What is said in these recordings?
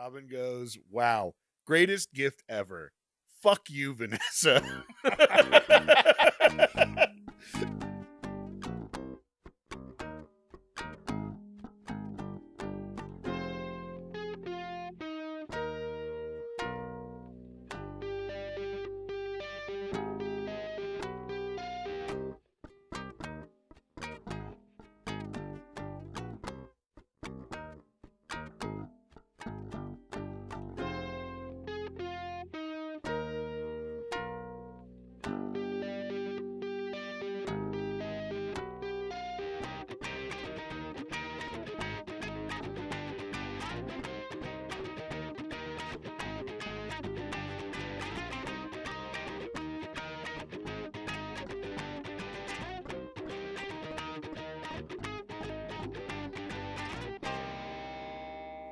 Robin goes, wow, greatest gift ever. Fuck you, Vanessa.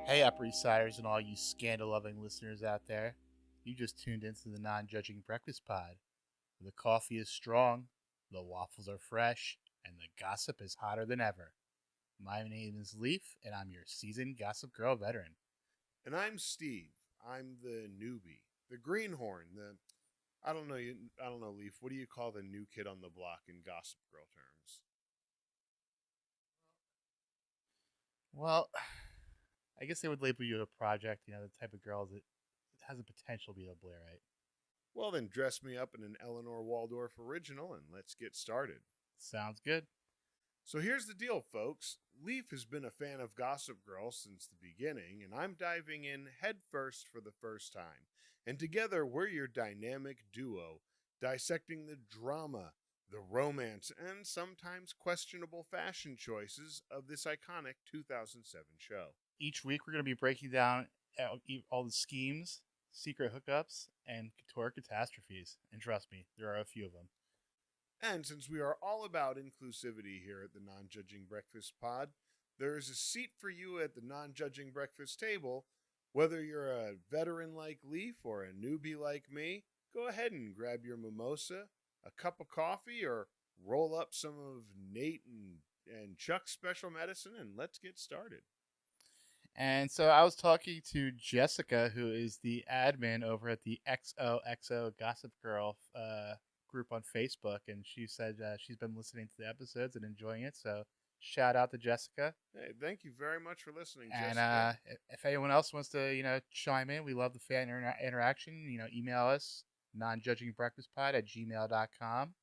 Hey, Upper East Siders and all you scandal-loving listeners out there. You just tuned into the Non-Judging Breakfast Pod. The coffee is strong, the waffles are fresh, and the gossip is hotter than ever. My name is Leif, and I'm your seasoned Gossip Girl veteran. And I'm Steve. I'm the newbie, the greenhorn, I don't know, Leif. What do you call the new kid on the block in Gossip Girl terms? Well, I guess they would label you a project, the type of girl that has the potential to be a Blairite. Well, then dress me up in an Eleanor Waldorf original and let's get started. Sounds good. So here's the deal, folks. Leif has been a fan of Gossip Girl since the beginning, and I'm diving in headfirst for the first time. And together, we're your dynamic duo, dissecting the drama, the romance, and sometimes questionable fashion choices of this iconic 2007 show. Each week, we're going to be breaking down all the schemes, secret hookups, and couture catastrophes. And trust me, there are a few of them. And since we are all about inclusivity here at the Non-Judging Breakfast Pod, there is a seat for you at the Non-Judging Breakfast table. Whether you're a veteran like Leif or a newbie like me, go ahead and grab your mimosa, a cup of coffee, or roll up some of Nate and Chuck's special medicine, and let's get started. And so I was talking to Jessica, who is the admin over at the XOXO Gossip Girl group on Facebook, and she said she's been listening to the episodes and enjoying it. So shout out to Jessica. Hey, thank you very much for listening, and, Jessica. And if anyone else wants to chime in, we love the fan interaction. Email us nonjudgingbreakfastpod@gmail.com.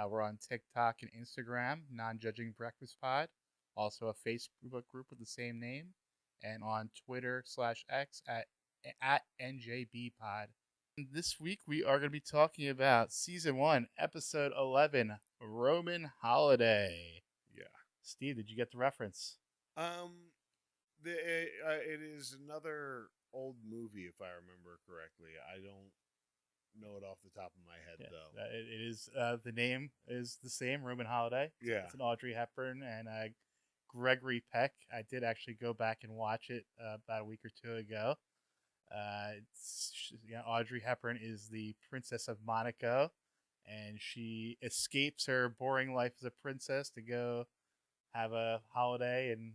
We're on TikTok and Instagram, nonjudgingbreakfastpod. Also a Facebook group with the same name. And on Twitter /X at NJBpod. This week we are going to be talking about Season 1, Episode 11, Roman Holiday. Yeah. Steve, did you get the reference? It is another old movie, if I remember correctly. I don't know it off the top of my head, though. It is, the name is the same, Roman Holiday. Yeah. It's an Audrey Hepburn and Gregory Peck. I did actually go back and watch it about a week or two ago. Audrey Hepburn is the Princess of Monaco, and she escapes her boring life as a princess to go have a holiday in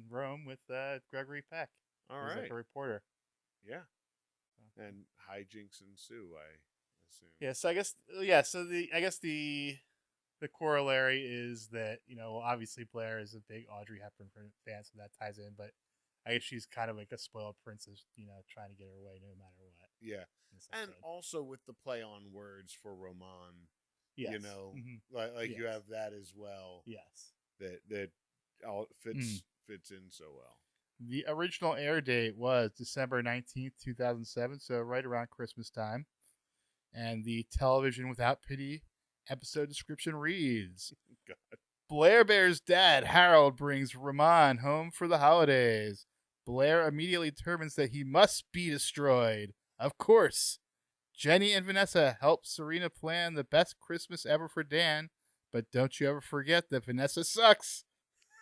Rome with Gregory Peck. All He's right, like a reporter. Yeah, and hijinks ensue, I assume. Yeah, so I guess the corollary is that, obviously Blair is a big Audrey Hepburn fan, so that ties in, but I guess she's kind of like a spoiled princess, trying to get her way no matter what. Yeah. And also with the play on words for Roman, yes. Like yes. You have that as well. Yes. That all fits in so well. The original air date was December 19th, 2007, so right around Christmas time. And the Television Without Pity episode description reads, God. Blair-Bear's dad, Harold, brings Roman home for the holidays. Blair immediately determines that he must be destroyed. Of course. Jenny and Vanessa help Serena plan the best Christmas ever for Dan, but don't you ever forget that Vanessa sucks.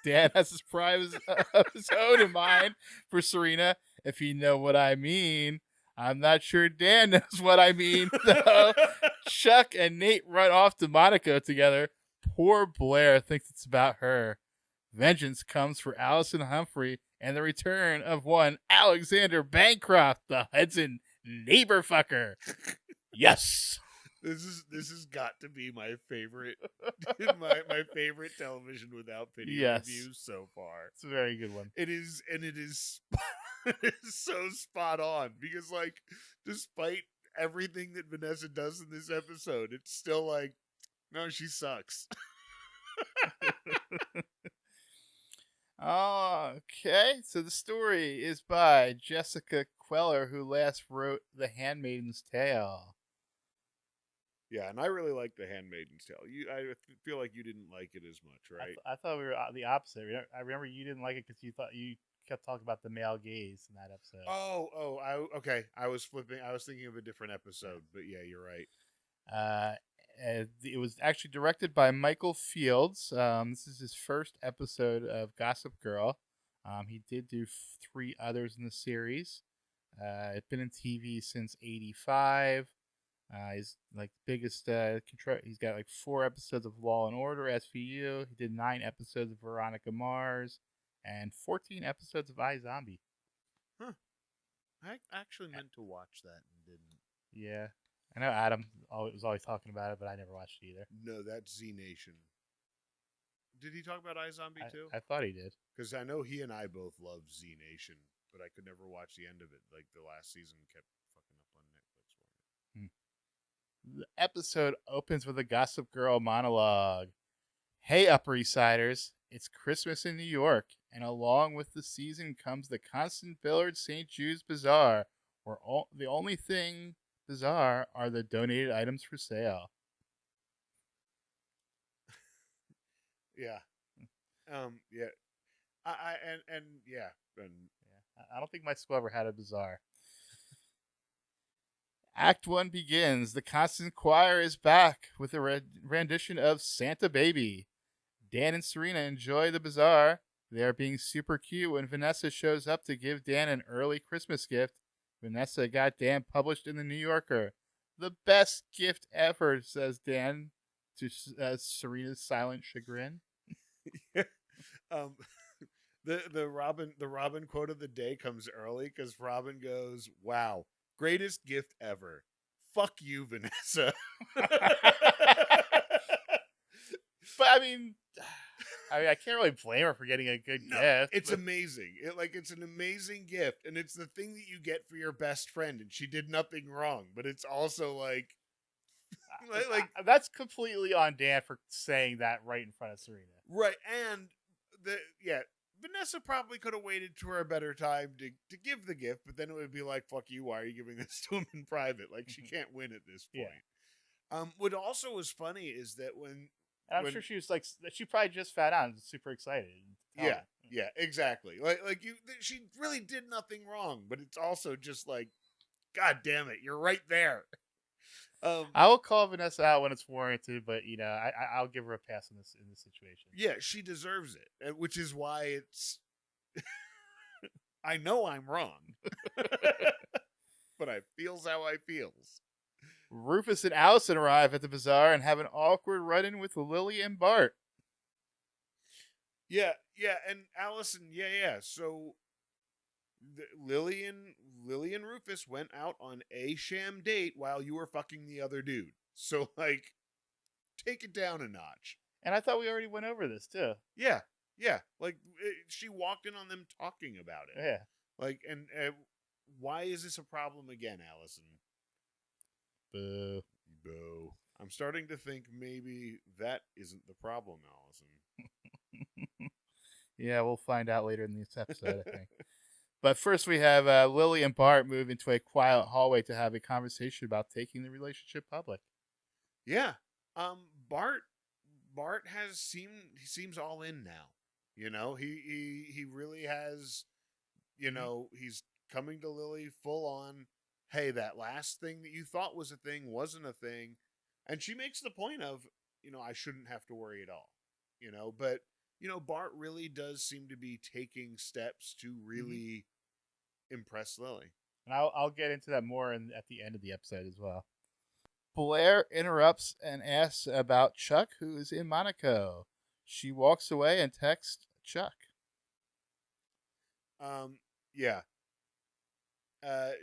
Dan has his prize of his own in mind for Serena, if you know what I mean. I'm not sure Dan knows what I mean, though. Chuck and Nate run off to Monaco together. Poor Blair thinks it's about her. Vengeance comes for Alison Humphrey and the return of one Alexander Bancroft, the Hudson Neighborfucker. Yes. This has got to be my favorite my favorite television without pity review so far. It's a very good one. It is, and it is it is so spot on because, like, despite everything that Vanessa does in this episode, it's still like, no, she sucks. Okay, so the story is by Jessica Queller, who last wrote The Handmaid's Tale. Yeah, and I really like The Handmaid's Tale. I feel like you didn't like it as much, right? I thought we were the opposite. I remember you didn't like it because you kept talking about the male gaze in that episode. Okay. I was thinking of a different episode, but yeah, you're right. It was actually directed by Michael Fields. This is his first episode of Gossip Girl. He did do 3 others in the series. It's been in TV since '85. He's like biggest. He's got like 4 episodes of Law and Order SVU. He did 9 episodes of Veronica Mars, and 14 episodes of iZombie. Huh. I actually meant to watch that and didn't. Yeah, I know Adam was always talking about it, but I never watched it either. No, that's Z Nation. Did he talk about iZombie too? I thought he did. Because I know he and I both love Z Nation, but I could never watch the end of it. Like, the last season kept fucking up on Netflix for me. The episode opens with a Gossip Girl monologue. Hey, Upper East Siders, it's Christmas in New York, and along with the season comes the constant Billard St. Jude's Bazaar, where the only thing bizarre are the donated items for sale. Yeah. Yeah. I don't think my school ever had a bazaar. Act 1 begins. The Constant Choir is back with a rendition of Santa Baby. Dan and Serena enjoy the bazaar. They are being super cute when Vanessa shows up to give Dan an early Christmas gift. Vanessa got Dan published in the New Yorker. The best gift ever, says Dan to Serena's silent chagrin. The Robin quote of the day comes early because Robin goes, "Wow, greatest gift ever. Fuck you, Vanessa." But I mean, I can't really blame her for getting a good gift. It's amazing. It's an amazing gift, and it's the thing that you get for your best friend, and she did nothing wrong. But it's also like that's completely on Dan for saying that right in front of Serena. Right, and Vanessa probably could have waited to a better time to give the gift, but then it would be like, fuck you, why are you giving this to him in private? Like, she can't win at this point. Yeah. What also was funny is that when sure she was like, she probably just found out and was super excited. Yeah, exactly. She really did nothing wrong, but it's also just like, God damn it, you're right there. I will call Vanessa out when it's warranted, but I'll give her a pass in this situation. Yeah, she deserves it, which is why it's. I know I'm wrong, but I feels how I feels. Rufus and Allison arrive at the bazaar and have an awkward run-in with Lily and Bart. Yeah, and Allison, So Lily and Rufus went out on a sham date while you were fucking the other dude. So, like, take it down a notch. And I thought we already went over this too. Yeah. Like, she walked in on them talking about it. Yeah. Like, and why is this a problem again, Allison? Boo. I'm starting to think maybe that isn't the problem, Allison. Yeah, we'll find out later in this episode, I think. But first we have Lily and Bart move into a quiet hallway to have a conversation about taking the relationship public. Yeah. Bart seems all in now. He really has, he's coming to Lily full on, hey, that last thing that you thought was a thing wasn't a thing. And she makes the point of, I shouldn't have to worry at all. But Bart really does seem to be taking steps to really impress Lily. And I'll get into that more at the end of the episode as well. Blair interrupts and asks about Chuck, who is in Monaco. She walks away and texts Chuck. Yeah.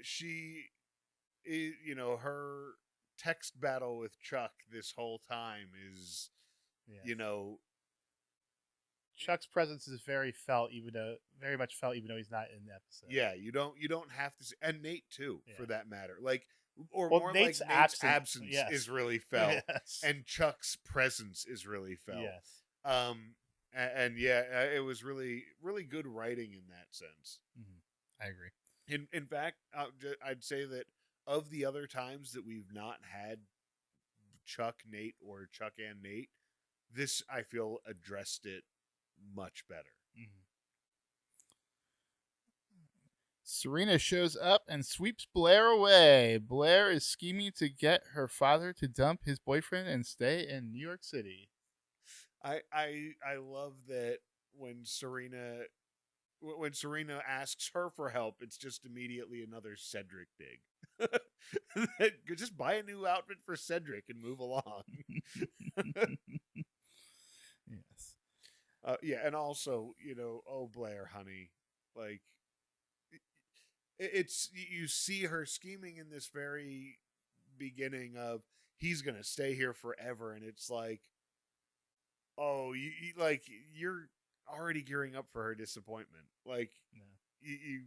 She is, her text battle with Chuck this whole time is, Yes. you know, Chuck's presence is very much felt, even though he's not in the episode. yeah, you don't have to see, and Nate too, for that matter. Like, or Well, more Nate's like Nate's absence, absence yes. is really felt, Yes. and Chuck's presence is really felt. Yes. And yeah, it was really, really good writing in that sense. Mm-hmm. I agree. In fact, I'd say that of the other times that we've not had Chuck, Nate, or Chuck and Nate, this, I feel, addressed it much better. Mm-hmm. Serena shows up and sweeps Blair away. Blair is scheming to get her father to dump his boyfriend and stay in New York City. I love that when Serena asks her for help, it's just immediately another Cedric dig. Just buy a new outfit for Cedric and move along. Yes. Yeah, and also, oh Blair, honey, like it's, you see her scheming in this very beginning of, he's gonna stay here forever, and it's like, oh, you're already gearing up for her disappointment. Like, No. you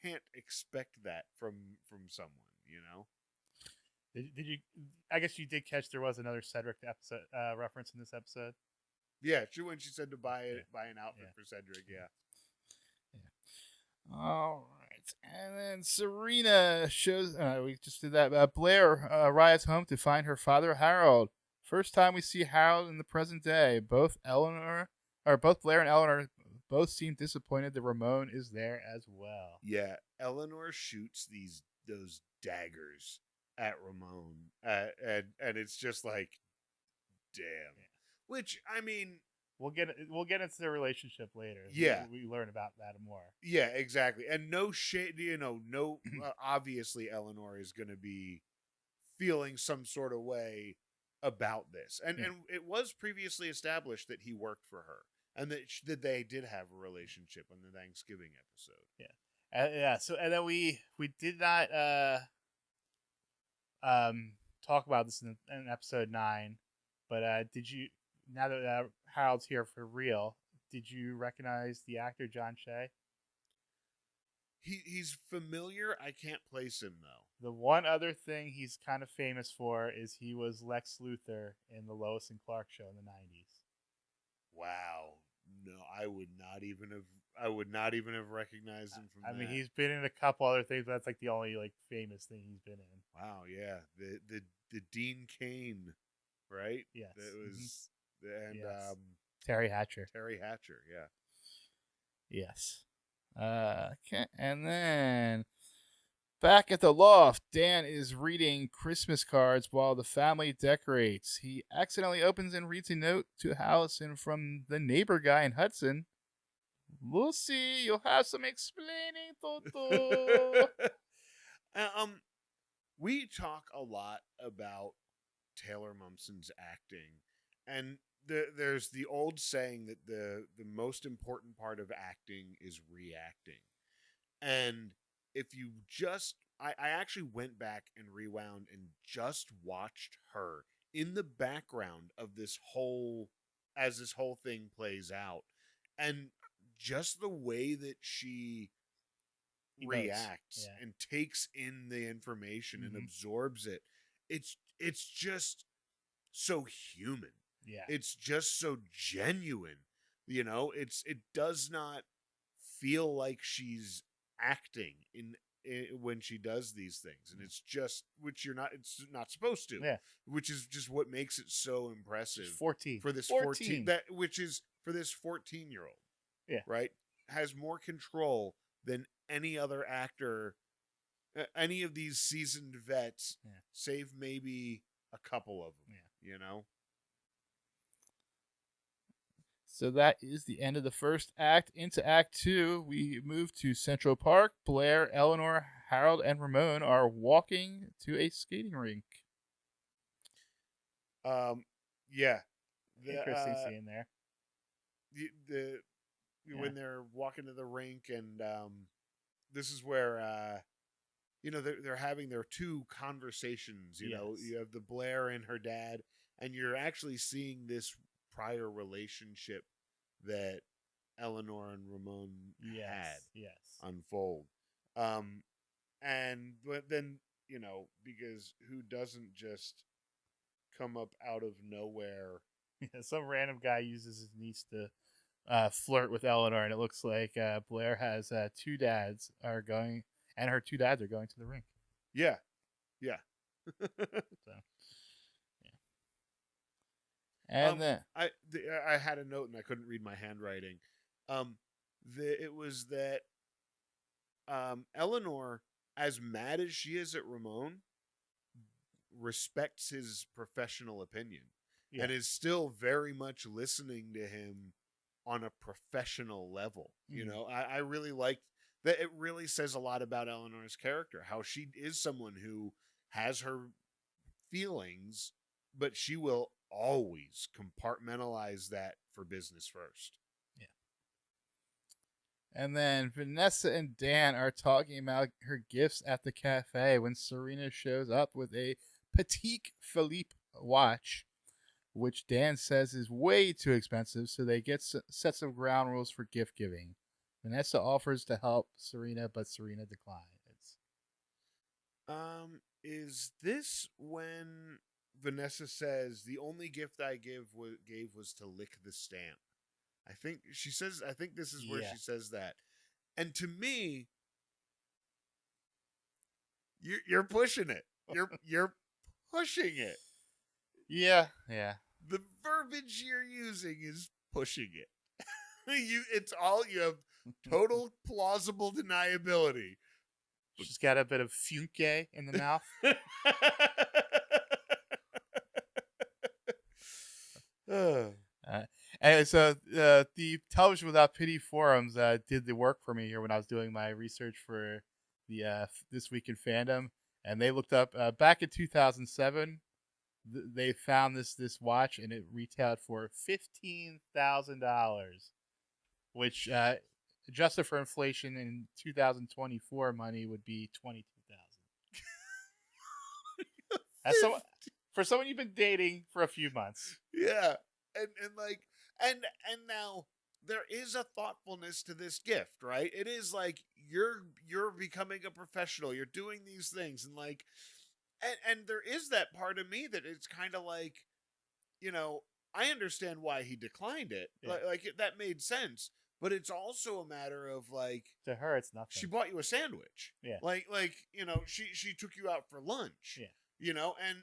can't expect that from someone, Did you? I guess you did catch there was another Cedric episode reference in this episode. Yeah, true. When she said to buy an outfit for Cedric, yeah. All right, and then Serena shows. We just did that. Blair arrives home to find her father Harold. First time we see Harold in the present day. Both Blair and Eleanor both seem disappointed that Ramon is there as well. Yeah, Eleanor shoots those daggers at Ramon, and it's just like, damn. Yeah. Which, I mean, we'll get into their relationship later. Yeah, we learn about that more. Yeah, exactly. And no shade, no. Obviously, Eleanor is going to be feeling some sort of way about this, and it was previously established that he worked for her, and that they did have a relationship on the Thanksgiving episode. Yeah, So, and then we did not talk about this in episode 9, but did you, now that Harold's here for real, did you recognize the actor John Shea? He's familiar. I can't place him though. The one other thing he's kind of famous for is he was Lex Luthor in the Lois and Clark show in the 90s. Wow. No, I would not even have recognized him from that. I mean, he's been in a couple other things, but that's like the only famous thing he's been in. Wow, yeah. The Dean Cain, right? Yes. That was and yes. Terry Hatcher, yeah. Yes. Okay, and then back at the loft, Dan is reading Christmas cards while the family decorates. He accidentally opens and reads a note to Alison from the neighbor guy in Hudson. Lucy, you'll have some explaining to do. We talk a lot about Taylor Momsen's acting, and there's the old saying that the most important part of acting is reacting. And if you just, I actually went back and rewound and just watched her in the background of this whole thing plays out, and just the way that she reacts and takes in the information and absorbs it, it's just so human. Yeah, it's just so genuine. It does not feel like she's acting in when she does these things, and it's just, it's not supposed to. Yeah, which is just what makes it so impressive. She's 14 for this 14 which is for this 14-year-old. Yeah, right. Has more control than any other actor, any of these seasoned vets, save maybe a couple of them. So that is the end of the first act. Into Act 2, we move to Central Park. Blair, Eleanor, Harold, and Ramon are walking to a skating rink. Yeah. Interesting scene there. when they're walking to the rink, and this is where they're having their two conversations. You have the Blair and her dad, and you're actually seeing this prior relationship that Eleanor and Ramon had unfold. But then, because who doesn't just come up out of nowhere? Some random guy uses his niece to flirt with Eleanor, and it looks like Blair has two dads are going, and her two dads are going to the rink. Yeah. So, yeah. And then I had a note and I couldn't read my handwriting. It was that Eleanor, as mad as she is at Ramon, respects his professional opinion and is still very much listening to him on a professional level. I really like that. It really says a lot about Eleanor's character, how she is someone who has her feelings, but she will always compartmentalize that for business first. Yeah. And then Vanessa and Dan are talking about her gifts at the cafe when Serena shows up with a Patek Philippe watch, which Dan says is way too expensive, so they get sets of ground rules for gift giving. Vanessa offers to help Serena, but Serena declines. Is this when Vanessa says the only gift I gave was to lick the stamp? I think she says. I think this is where she says that. And to me, you're pushing it. You're pushing it. Yeah. The verbiage you're using is pushing it. You have total plausible deniability. She's got a bit of funke in the mouth. And so the Television Without Pity forums did the work for me here when I was doing my research for the This Week in Fandom, and they looked up back in 2007. They found this watch, and it retailed for $15,000, which adjusted for inflation in 2024 money would be $22,000. For someone you've been dating for a few months. Yeah, and now there is a thoughtfulness to this gift, right? It is like you're becoming a professional. You're doing these things, and and there is that part of me that it's kind of like, I understand why he declined it. Yeah. That made sense. But it's also a matter of to her, it's nothing. She bought you a sandwich. Yeah. She took you out for lunch. Yeah.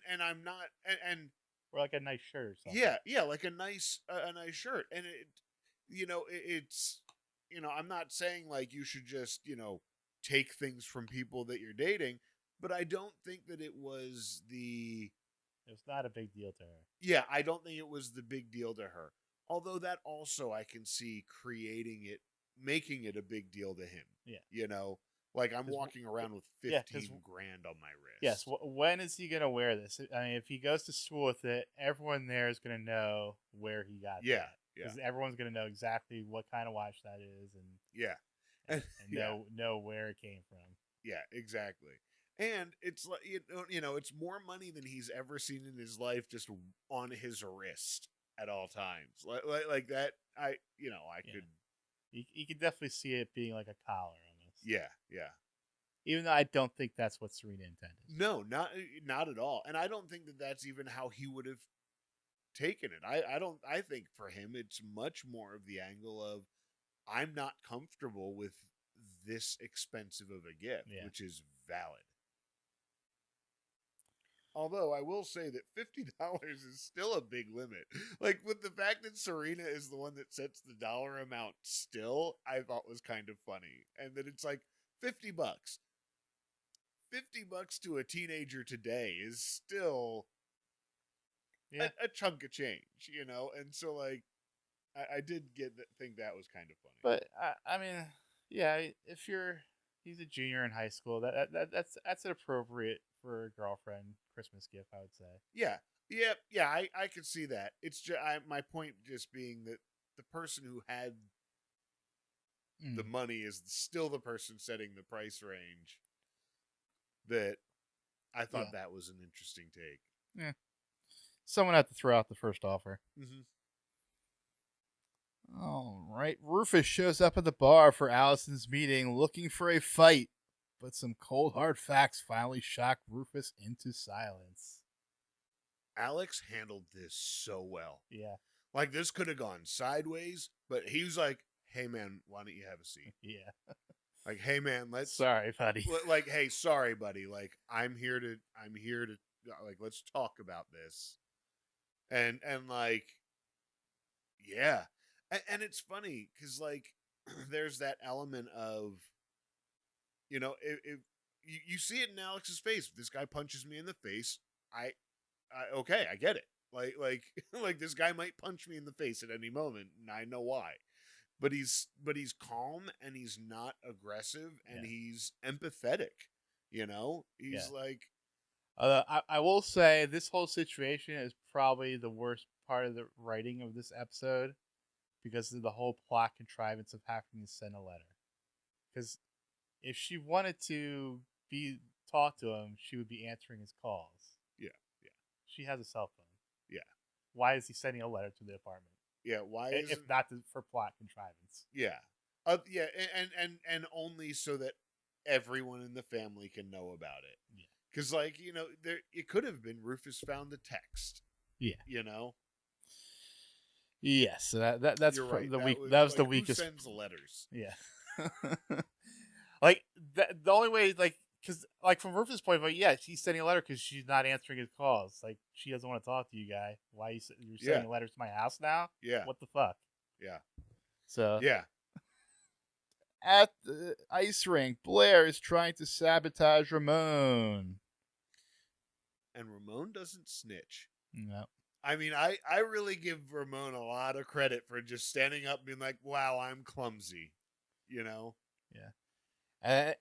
And I'm not and or like a nice shirt or something. Yeah, like a nice shirt. And it's I'm not saying like you should just, take things from people that you're dating, but I don't think that it was not a big deal to her. Yeah, I don't think it was the big deal to her. Although that also I can see making it a big deal to him. Yeah. Like I'm walking around with $15,000 on my wrist. Yes. When is he going to wear this? I mean, if he goes to school with it, everyone there is going to know where he got that. Because everyone's going to know exactly what kind of watch that is. And know where it came from. Yeah, exactly. And it's like, it's more money than he's ever seen in his life just on his wrist at all times. Like that, I could. You could definitely see it being like a collar almost. Yeah. Even though I don't think that's what Serena intended. No, not at all. And I don't think that that's even how he would have taken it. I think for him, it's much more of the angle of, I'm not comfortable with this expensive of a gift, which is valid. Although I will say that $50 is still a big limit. Like, with the fact that Serena is the one that sets the dollar amount still, I thought was kind of funny. And that it's like $50. $50 to a teenager today is still a chunk of change, And so, like, I did think that was kind of funny. But I mean, he's a junior in high school. That's appropriate for a girlfriend Christmas gift, I would say. Yeah. I could see that. It's just my point just being that the person who had the money is still the person setting the price range. That I thought that was an interesting take. Yeah. Someone had to throw out the first offer. Mm-hmm. All right. Rufus shows up at the bar for Allison's meeting looking for a fight, but some cold hard facts finally shock Rufus into silence. Alex handled this so well. Yeah. Like, this could have gone sideways, but he was like, hey, man, why don't you have a seat? Yeah. Like, hey, man, let's... Sorry, buddy. Like, hey, sorry, buddy. Like, I'm here to, like, let's talk about this. And like, yeah. And it's funny, because, like, there's that element of, you know, if you see it in Alex's face. If this guy punches me in the face, okay, I get it. Like this guy might punch me in the face at any moment, and I know why. But he's calm, and he's not aggressive, and he's empathetic. You know, he's like. I will say this whole situation is probably the worst part of the writing of this episode, because of the whole plot contrivance of having to send a letter. Because if she wanted to talk to him, she would be answering his calls. Yeah. She has a cell phone. Yeah. Why is he sending a letter to the apartment? Yeah. Why? If not for plot contrivance. Yeah. Yeah. And only so that everyone in the family can know about it. Yeah. Because, like, you know, it could have been Rufus found the text. Yeah. You know. Yes. So that's right. the week. Was, that was like, the weakest. Who sends letters? Yeah. Like the only way, like, because like from Rufus' point of view, yeah, he's sending a letter because she's not answering his calls. Like, she doesn't want to talk to you, guy. Why you're sending letters to my house now? Yeah. What the fuck? Yeah. So yeah. At the ice rink, Blair is trying to sabotage Ramon. And Ramon doesn't snitch. No. I mean, I really give Ramon a lot of credit for just standing up and being like, wow, I'm clumsy. You know? Yeah.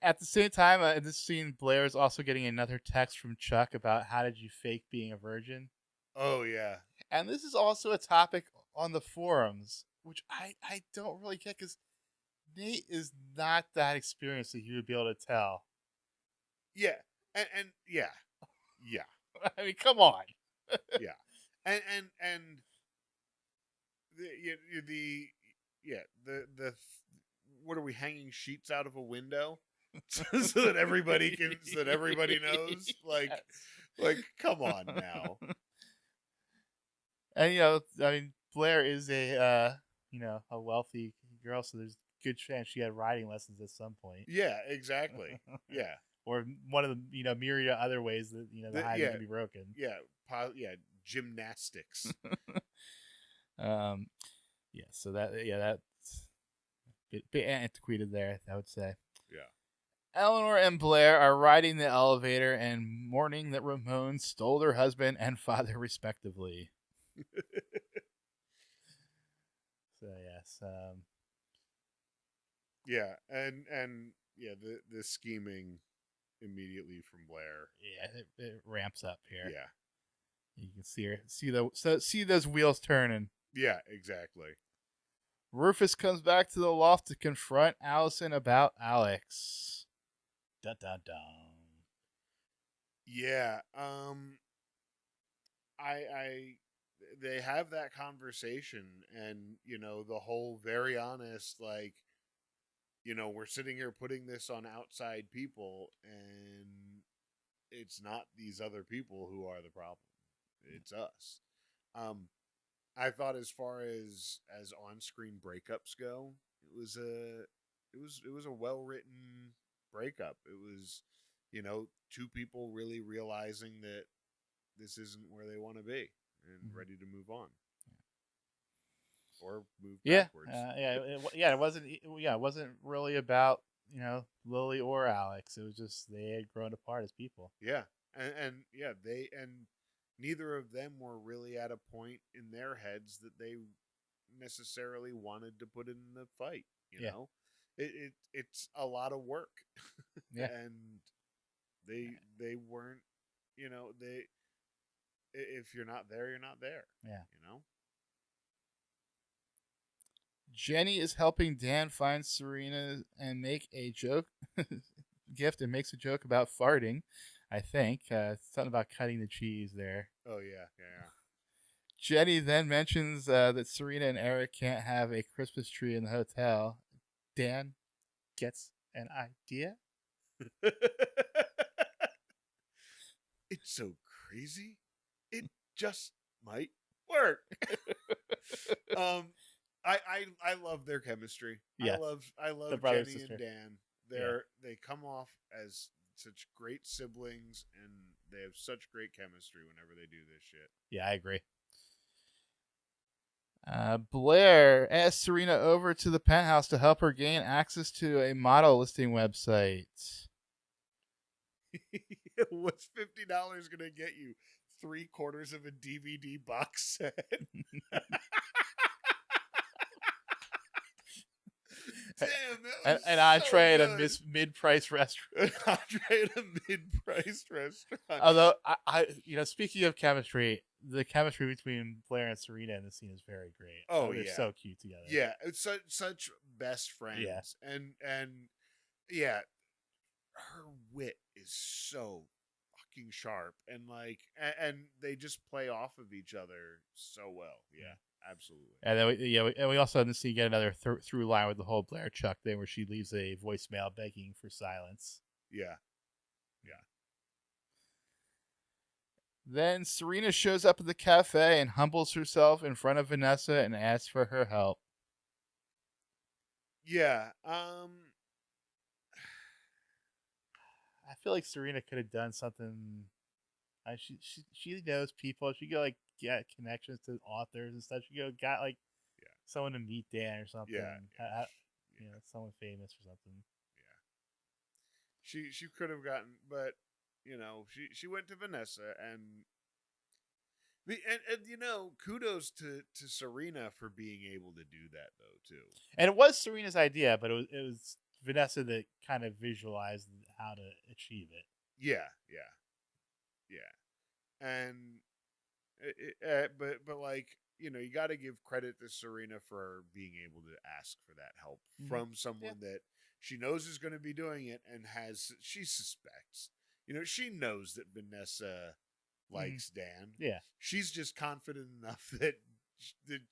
At the same time, in this scene, Blair is also getting another text from Chuck about how did you fake being a virgin? Oh, yeah. And this is also a topic on the forums, which I don't really get, because Nate is not that experienced that he would be able to tell. Yeah. And yeah. Yeah. I mean, come on. Yeah. And the what are we, hanging sheets out of a window so that everybody knows? Like, Yes. like, come on now. And, you know, I mean, Blair is a wealthy girl, so there's a good chance she had riding lessons at some point. Yeah, exactly. Yeah. Or one of the myriad of other ways that, the hymen can be broken. Yeah. Gymnastics. Yeah, so that's a bit antiquated there, I would say. Yeah. Eleanor and Blair are riding the elevator and mourning that Ramon stole their husband and father, respectively. So, yes. Yeah, and yeah, the scheming immediately from Blair. Yeah, it ramps up here. Yeah. You can see those wheels turning. Yeah, exactly. Rufus comes back to the loft to confront Allison about Alex. Dun dun dun. Yeah. They have that conversation, and the whole very honest, like, we're sitting here putting this on outside people, and it's not these other people who are the problem. It's us. I thought, as far as on-screen breakups go, it was a well-written breakup. It was, two people really realizing that this isn't where they want to be and ready to move on. Or move backwards. It wasn't really about, Lily or Alex. It was just they had grown apart as people. Yeah. And neither of them were really at a point in their heads that they necessarily wanted to put in the fight. You know, it's a lot of work. Yeah. And they weren't, if you're not there, you're not there. Yeah. Jenny is helping Dan find Serena and make a joke gift and makes a joke about farting. I think something about cutting the cheese there. Oh yeah. Jenny then mentions that Serena and Eric can't have a Christmas tree in the hotel. Dan gets an idea. It's so crazy. It just might work. I love their chemistry. Yeah. I love The brother Jenny sister. and Dan. They come off as such great siblings, and they have such great chemistry whenever they do this shit. Yeah, I agree. Blair asks Serena over to the penthouse to help her gain access to a model listing website. What's $50 gonna get you? 3/4 of a DVD box set. Damn, that was An entree so at a mid-price restaurant. An entree at a mid-priced restaurant. Although I speaking of chemistry, the chemistry between Blair and Serena in the scene is very great. Oh, they're yeah. so cute together. Yeah, it's such best friends. Yeah. And yeah, her wit is so fucking sharp, and and they just play off of each other so well. Yeah, absolutely. And then we also in the scene get another through line with the whole Blair Chuck thing where she leaves a voicemail begging for silence. Yeah. Then Serena shows up at the cafe and humbles herself in front of Vanessa and asks for her help. Yeah. I feel like Serena could have done something. She knows people. She could get connections to authors and stuff. She got someone to meet Dan or something. Yeah. Someone famous or something. Yeah. She could have gotten, but she went to Vanessa and kudos to Serena for being able to do that though too. And it was Serena's idea, but it was Vanessa that kind of visualized how to achieve it. Yeah. And but you got to give credit to Serena for being able to ask for that help from someone that she knows is going to be doing it and she suspects. She knows that Vanessa likes Dan. Yeah. She's just confident enough that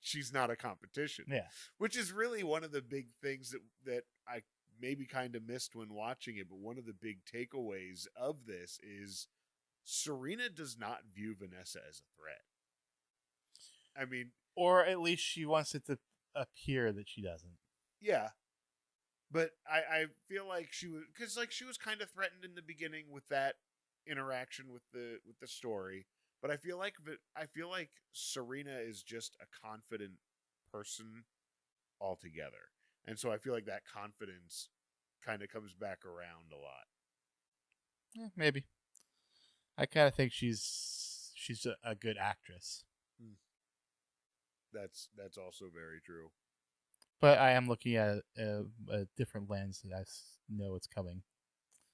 she's not a competition. Yeah. Which is really one of the big things that I maybe kind of missed when watching it, but one of the big takeaways of this is Serena does not view Vanessa as a threat. I mean, or at least she wants it to appear that she doesn't. Yeah. But I feel like she was, because she was kind of threatened in the beginning with that interaction with the story. But I feel like Serena is just a confident person altogether, and so I feel like that confidence kind of comes back around a lot. Maybe. I kind of think she's a good actress. That's also very true. But I am looking at a different lens that I know it's coming.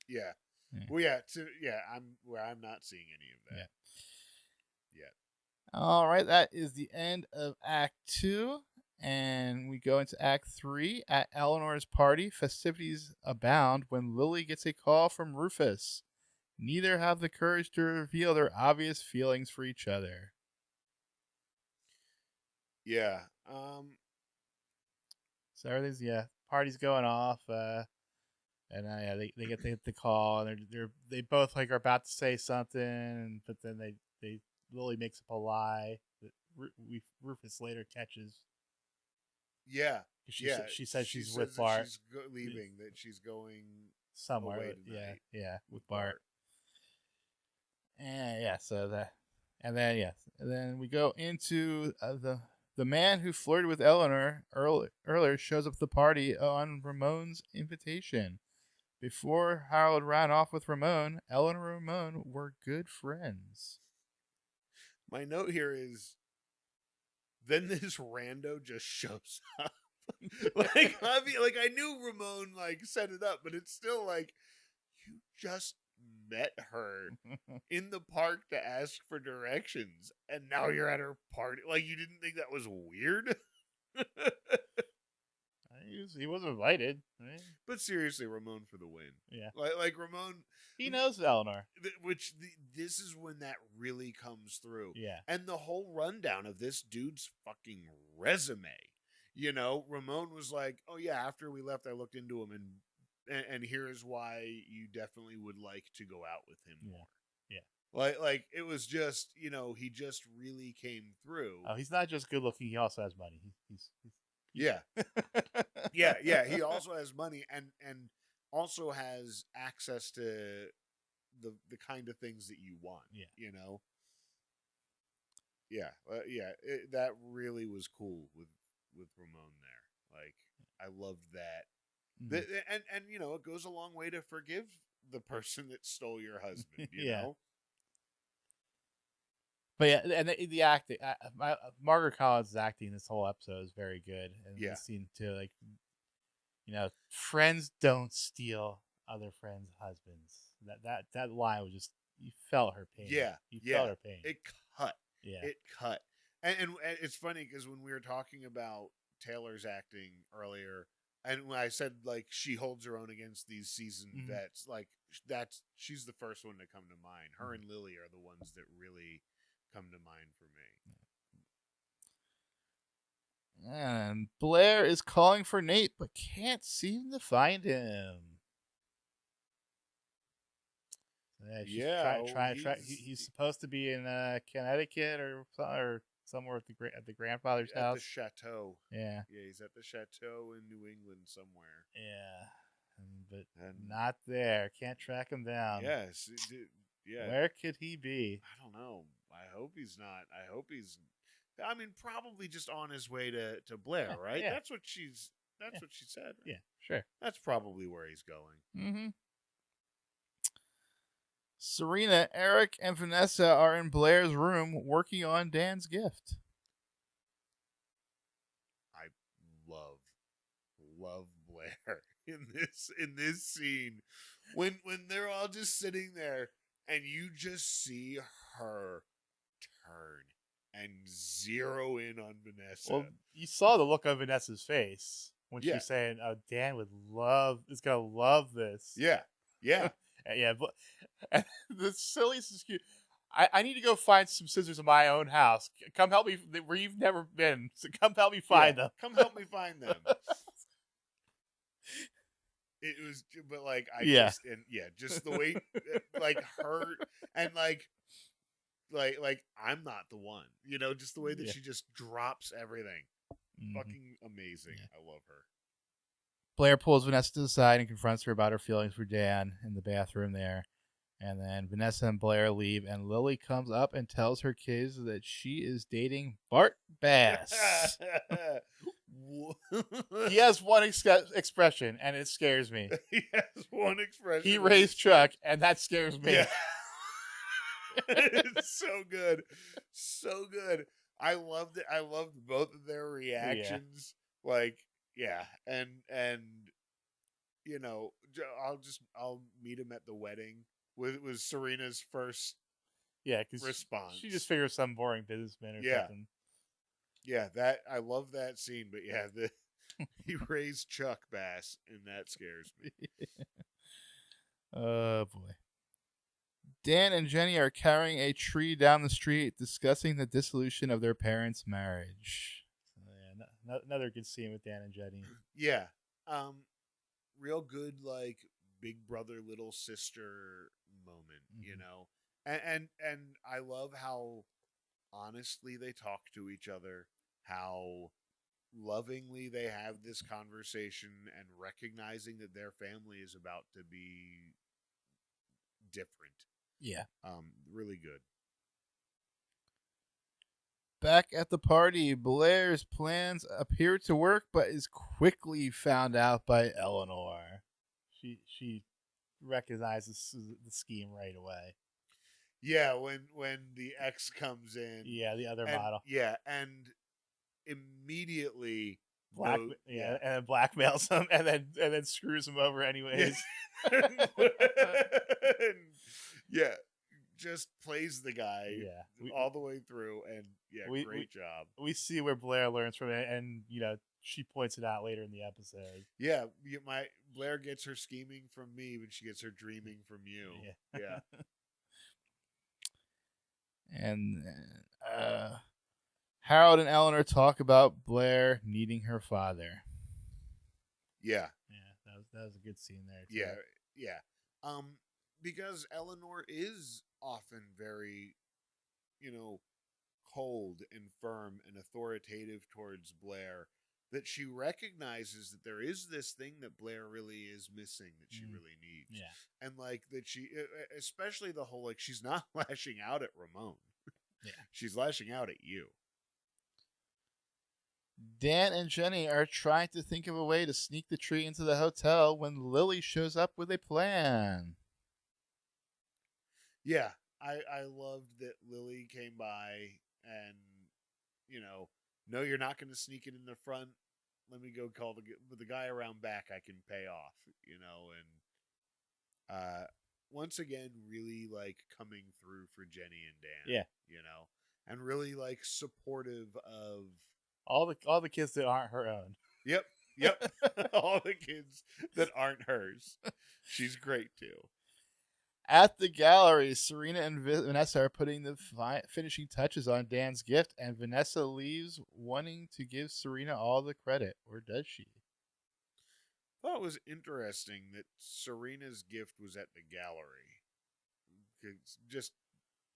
Yeah. Well, I'm not seeing any of that. Yet. All right, that is the end of Act 2, and we go into Act 3. At Eleanor's party, festivities abound when Lily gets a call from Rufus. Neither have the courage to reveal their obvious feelings for each other. Yeah. So everything's party's going off, and they get the call, and they both are about to say something, but then they Lily makes up a lie that Rufus later catches. Yeah. She says she's with Bart. She's leaving. That she's going somewhere. Away tonight. With Bart. And then we go into the man who flirted with Eleanor earlier shows up at the party on Ramon's invitation. Before Harold ran off with Ramon, Eleanor and Ramon were good friends. My note here is, then this rando just shows up. I knew Ramon set it up, but it's still you just met her in the park to ask for directions, and now you're at her party. You didn't think that was weird? he was invited, right? But seriously, Ramon for the win. Yeah. Like Ramon, He knows Eleanor. This is when that really comes through. Yeah. And the whole rundown of this dude's fucking resume. You know, Ramon was like, "Oh yeah, after we left, I looked into him, and here's why you definitely would like to go out with him more." Yeah. Like it was just, he just really came through. Oh, he's not just good looking. He also has money. He's Yeah. Yeah. He also has money and also has access to the kind of things that you want. Yeah. Yeah. That really was cool with Ramon there. Like, I loved that. Mhm. And it goes a long way to forgive the person that stole your husband. You Yeah. know. But yeah, and the acting, Margaret Collins' acting this whole episode is very good, and Yeah. the scene too, like, friends don't steal other friends' husbands. That line was just, you felt her pain. Yeah, You yeah. felt her pain. It cut. Yeah. It cut. And it's funny because when we were talking about Taylor's acting earlier, and when I said like she holds her own against these seasoned vets, like she's the first one to come to mind. Her and Lily are the ones that really come to mind for me. And Blair is calling for Nate, but can't seem to find him. He's supposed to be in Connecticut or somewhere at the grandfather's house. At the chateau. Yeah. Yeah, he's at the chateau in New England somewhere. Yeah. But not there. Can't track him down. Yes. Yeah. Where could he be? I don't know. I hope he's not. I hope he's. I mean, probably just on his way to Blair, right? Yeah. That's what she said. Right? Yeah, sure. That's probably where he's going. Mm-hmm. Serena, Eric, and Vanessa are in Blair's room working on Dan's gift. I love Blair in this scene when they're all just sitting there and you just see her turn and zero in on Vanessa. Well, you saw the look on Vanessa's face when Yeah. she's saying, "Oh, Dan is gonna love this." Yeah. Yeah. Yeah, but the silliest excuse. I need to go find some scissors in my own house. Come help me where you've never been. So come help me find them. Come help me find them. It was, but like just the way, like her and like I'm not the one, just the way that she just drops everything. Fucking amazing. Yeah. I love her. Blair pulls Vanessa to the side and confronts her about her feelings for Dan in the bathroom there. And then Vanessa and Blair leave, and Lily comes up and tells her kids that she is dating Bart Bass. He has one expression, and it scares me. He has one expression. He raised Chuck, and that scares me. Yeah. It's so good. So good. I loved it. I loved both of their reactions. Yeah. Like, yeah. And I'll meet him at the wedding. Was Serena's first response. She just figures some boring businessman or something. Yeah, I love that scene, but he raised Chuck Bass, and that scares me. Oh boy. Dan and Jenny are carrying a tree down the street, discussing the dissolution of their parents' marriage. So, another good scene with Dan and Jenny. Yeah. Real good, like, big brother, little sister moment, And I love how honestly they talk to each other, how lovingly they have this conversation and recognizing that their family is about to be different. Yeah. Really good. Back at the party, Blair's plans appear to work, but is quickly found out by Eleanor. She recognizes the scheme right away. Yeah, when the ex comes in. Yeah, the other model. Yeah, and immediately and then blackmails him, and then screws him over anyways. Yeah, just plays the guy all the way through, and great job. We see where Blair learns from it, and she points it out later in the episode. Yeah, Blair gets her scheming from me, but she gets her dreaming from you. Yeah. And Harold and Eleanor talk about Blair needing her father. Yeah. Yeah, that was a good scene there, too. Yeah. Because Eleanor is often very, cold and firm and authoritative towards Blair, that she recognizes that there is this thing that Blair really is missing that she really needs. Yeah. And like that she, especially the whole, like, she's not lashing out at Ramon. Yeah. She's lashing out at you. Dan and Jenny are trying to think of a way to sneak the tree into the hotel when Lily shows up with a plan. Yeah, I loved that Lily came by and, no, you're not going to sneak it in the front. Let me go call the guy around back I can pay off, and once again, really, like, coming through for Jenny and Dan. Yeah. And really, like, supportive of all the kids that aren't her own. Yep. All the kids that aren't hers. She's great too. At the gallery, Serena and Vanessa are putting the finishing touches on Dan's gift, and Vanessa leaves wanting to give Serena all the credit. Or does she? I thought it was interesting that Serena's gift was at the gallery. It's just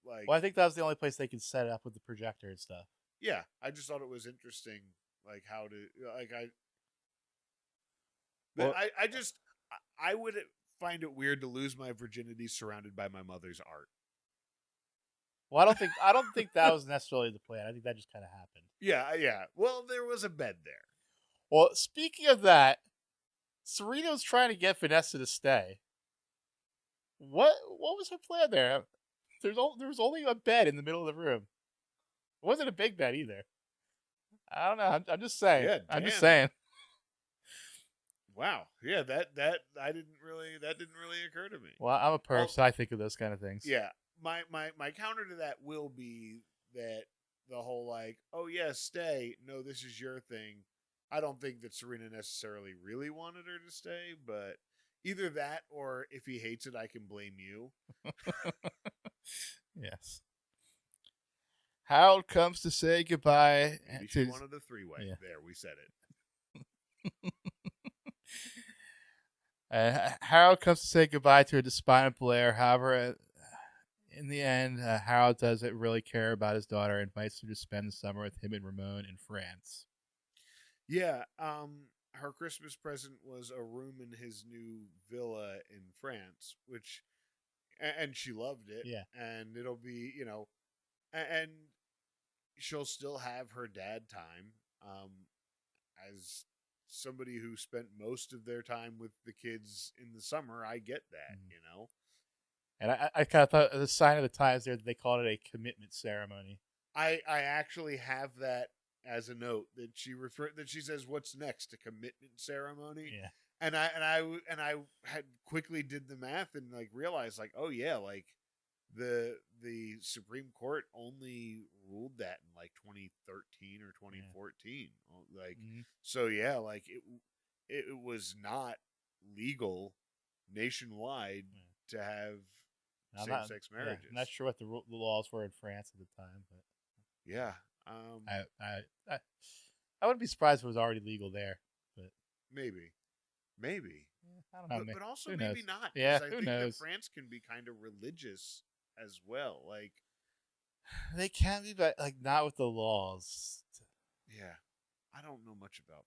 like... Well, I think that was the only place they could set it up with the projector and stuff. Yeah, I just thought it was interesting, like, how to... Like, I would find it weird to lose my virginity surrounded by my mother's art. Well, I don't think that was necessarily the plan. I think that just kind of happened. Yeah. Well, there was a bed there. Well, speaking of that, Serena was trying to get Vanessa to stay. What was her plan there? There was only a bed in the middle of the room. It wasn't a big bed either. I don't know. I'm just saying. Yeah, I'm just saying. Wow. Yeah, that didn't really occur to me. Well, I'm a perv, so I think of those kind of things. Yeah. My counter to that will be that the whole, like, oh yeah, stay. No, this is your thing. I don't think that Serena necessarily really wanted her to stay, but either that or if he hates it, I can blame you. Yes. Harold comes to say goodbye. Maybe she wanted a three-way. Yeah. There, we said it. Harold comes to say goodbye to a despondent Blair. However, in the end, Harold doesn't really care about his daughter and invites her to spend the summer with him and Ramon in France. Yeah, her Christmas present was a room in his new villa in France, and she loved it. Yeah. And it'll be, and she'll still have her dad time, as somebody who spent most of their time with the kids in the summer. I get that, And I kind of thought the sign of the times there that they called it a commitment ceremony. I actually have that as a note that she says, "What's next? A commitment ceremony?" Yeah. And I had quickly did the math and, like, realized, like, oh yeah, like the Supreme Court only ruled that in like 2013 or 2014. Yeah. Like, so yeah, like it was not legal nationwide to have same-sex marriages. Yeah, I'm not sure what the laws were in France at the time, but yeah, I wouldn't be surprised if it was already legal there. But maybe, yeah, I don't know. But also maybe not. Yeah, I think that France can be kind of religious as well. Like, they can be, but like not with the laws. Yeah, I don't know much about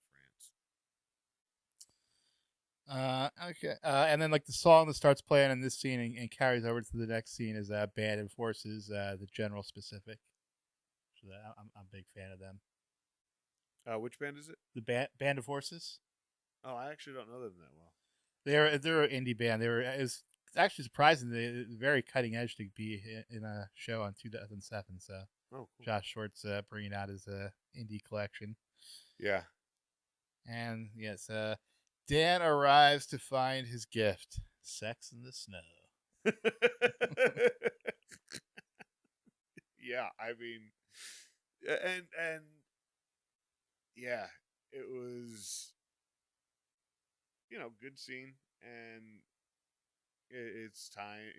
France. Okay. And then, like, the song that starts playing in this scene and carries over to the next scene is Band of Forces, the General Specific. So I'm a big fan of them. Which band is it? The Band of Forces. Oh, I actually don't know them that well. They're an indie band. It's actually surprising. They're very cutting edge to be in a show on 2007. So cool. Josh Schwartz bringing out his indie collection. Yeah. And yes, Dan arrives to find his gift: sex in the snow. Yeah, I mean, and yeah, it was, good scene, and it's time.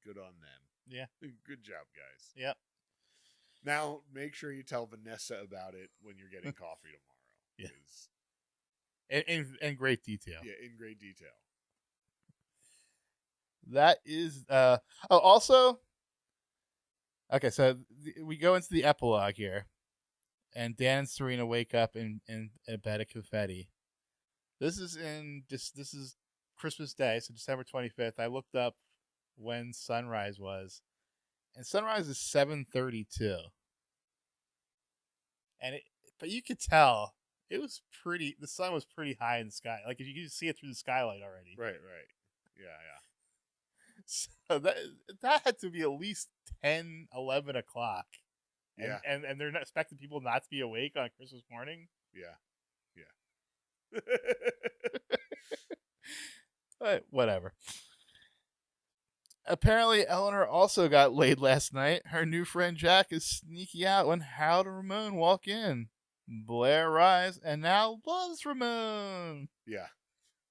Good on them. Yeah. Good job, guys. Yep. Now make sure you tell Vanessa about it when you're getting coffee tomorrow. Yeah. 'Cause- In great detail. Yeah, in great detail. That is also okay, so we go into the epilogue here, and Dan and Serena wake up in a bed of confetti. This is Christmas Day, so December 25th. I looked up when sunrise was, and sunrise is 7:32. But you could tell it was pretty. The sun was pretty high in the sky. Like you could see it through the skylight already. Right. Yeah. So that had to be at least 10, 11 o'clock. Yeah. And they're not expecting people not to be awake on Christmas morning. Yeah. But whatever. Apparently, Eleanor also got laid last night. Her new friend Jack is sneaky out when Harold and Ramon walk in. Blair arrives and now loves Ramon. Yeah.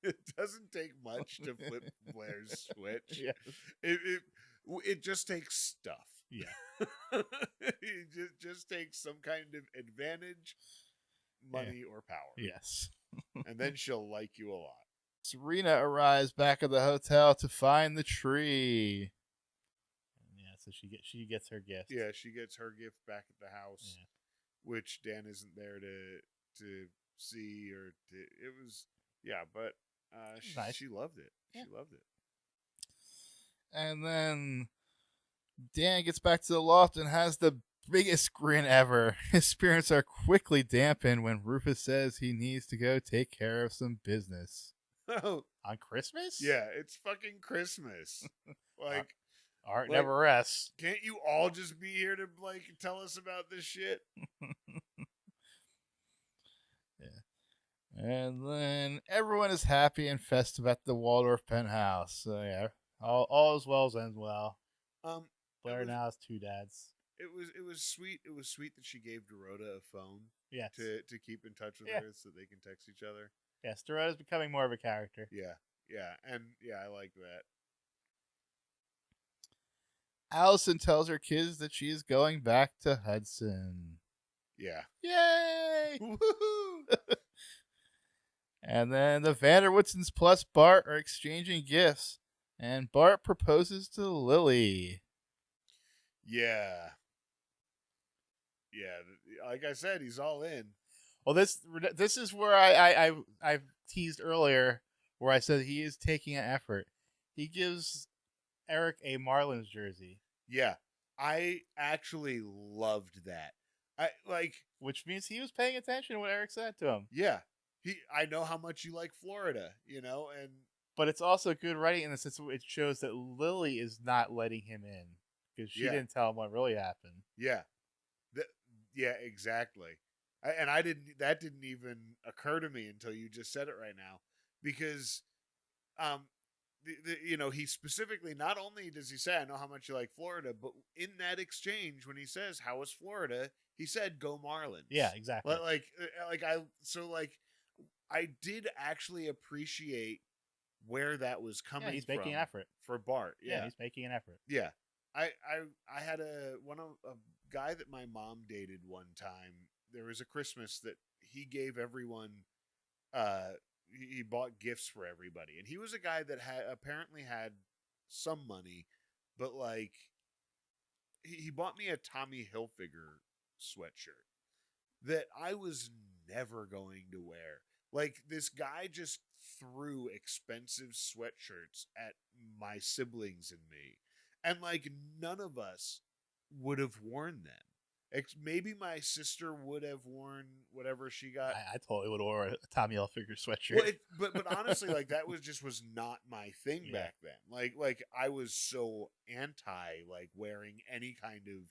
It doesn't take much to flip Blair's switch. Yeah. It just takes stuff. Yeah. It just takes some kind of advantage, money, or power. Yes. And then she'll like you a lot. Serena arrives back at the hotel to find the tree. Yeah, so she gets her gift. Yeah, she gets her gift back at the house, which Dan isn't there to see or to. It was but nice. she loved it. Yeah. She loved it. And then Dan gets back to the loft and has the biggest grin ever. His spirits are quickly dampened when Rufus says he needs to go take care of some business. Oh, on Christmas? Yeah, it's fucking Christmas. Like, art never rests. Can't you all just be here to tell us about this shit? Yeah. And then everyone is happy and festive at the Waldorf penthouse. So yeah, all is well as ends well. Blair now has two dads. It was sweet. It was sweet that she gave Dorota a phone. Yes. To keep in touch with her so they can text each other. Yes, Dorota's becoming more of a character. Yeah, and I like that. Alison tells her kids that she is going back to Hudson. Yeah. Yay! Woohoo! And then the Vanderwoodsons plus Bart are exchanging gifts, and Bart proposes to Lily. Yeah. Yeah, like I said, he's all in. Well, this is where I teased earlier, where I said he is taking an effort. He gives Eric a Marlins jersey. Yeah, I actually loved that. Which means he was paying attention to what Eric said to him. Yeah, I know how much you like Florida, and but it's also good writing in the sense it shows that Lily is not letting him in because she didn't tell him what really happened. Yeah, yeah, exactly. That didn't even occur to me until you just said it right now, because, he specifically, not only does he say, I know how much you like Florida, but in that exchange, when he says, how was Florida? He said, go Marlins. Yeah, exactly. I did actually appreciate where that was coming from. He's making an effort. For Bart. Yeah, he's making an effort. Yeah. I had a guy that my mom dated one time. There was a Christmas that he gave everyone. He bought gifts for everybody, and he was a guy that apparently had some money, but he bought me a Tommy Hilfiger sweatshirt that I was never going to wear. This guy just threw expensive sweatshirts at my siblings and me, and none of us would have worn them. Maybe my sister would have worn whatever she got. I totally would have worn a Tommy Hilfiger sweatshirt. Well, but honestly, that was not my thing back then. I was so anti wearing any kind of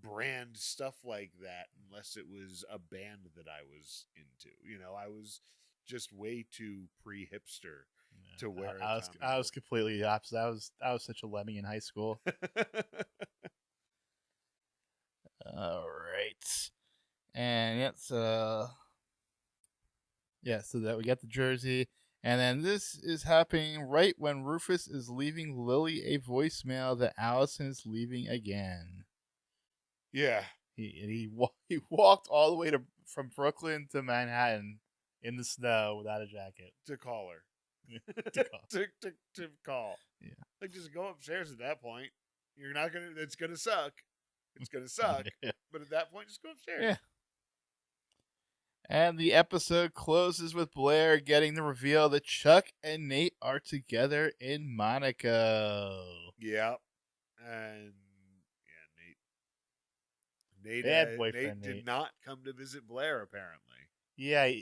brand stuff like that unless it was a band that I was into. I was just way too pre-hipster to wear. I was completely the opposite. I was such a lemming in high school. All right, and Yeah, so that we get the jersey. And then this is happening right when Rufus is leaving Lily a voicemail that Allison is leaving again. Yeah. He walked all the way from Brooklyn to Manhattan in the snow without a jacket. To call her. To call. to call. Yeah. Like, just go upstairs at that point. You're not going to, it's going to suck. It's going to suck. Yeah. But at that point, just go upstairs. Yeah. And the episode closes with Blair getting the reveal that Chuck and Nate are together in Monaco. Yep. And yeah, Nate Bad boyfriend Nate did Nate. not come to visit Blair, apparently. Yeah,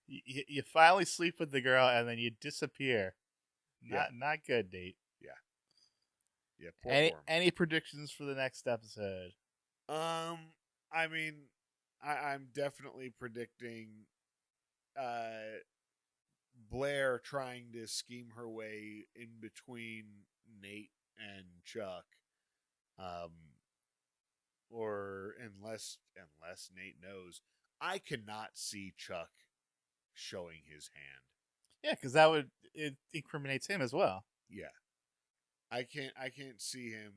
you finally sleep with the girl and then you disappear. Not good, Nate. Yeah, poor form. Any predictions for the next episode? I mean, I'm definitely predicting Blair trying to scheme her way in between Nate and Chuck. Or unless Nate knows, I cannot see Chuck showing his hand. Yeah, because it incriminates him as well. Yeah, I can't see him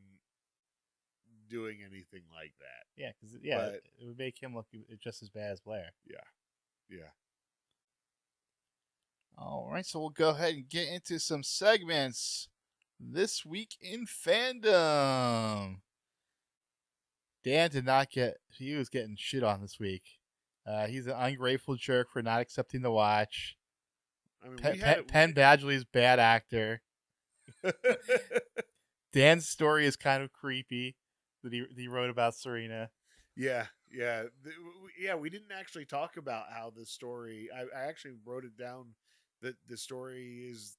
doing anything like that. Yeah, because it would make him look just as bad as Blair. Yeah. All right, so we'll go ahead and get into some segments this week in fandom. Dan did not he was getting shit on this week. He's an ungrateful jerk for not accepting the watch. I mean, Penn Badgley's bad actor. Dan's story is kind of creepy that he wrote about Serena. Yeah. We didn't actually talk about how the story. I actually wrote it down. That the story is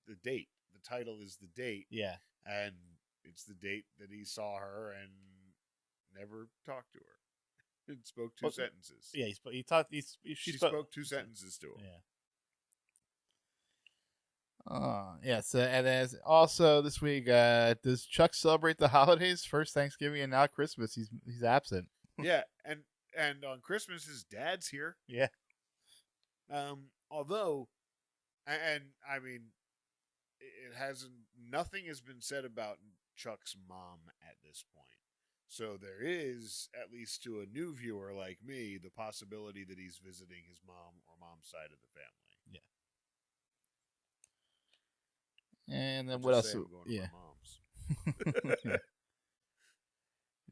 the date. The title is the date. Yeah, and it's the date that he saw her and never talked to her. It spoke two sentences. Yeah, she spoke two sentences to him. Yeah. So, and then also this week, does Chuck celebrate the holidays? First Thanksgiving and now Christmas. He's absent. Yeah, and on Christmas his dad's here. Yeah. Although, and I mean, nothing has been said about Chuck's mom at this point. So there is, at least to a new viewer like me, the possibility that he's visiting his mom or mom's side of the family. Yeah. And then what else? To my mom's. Yeah.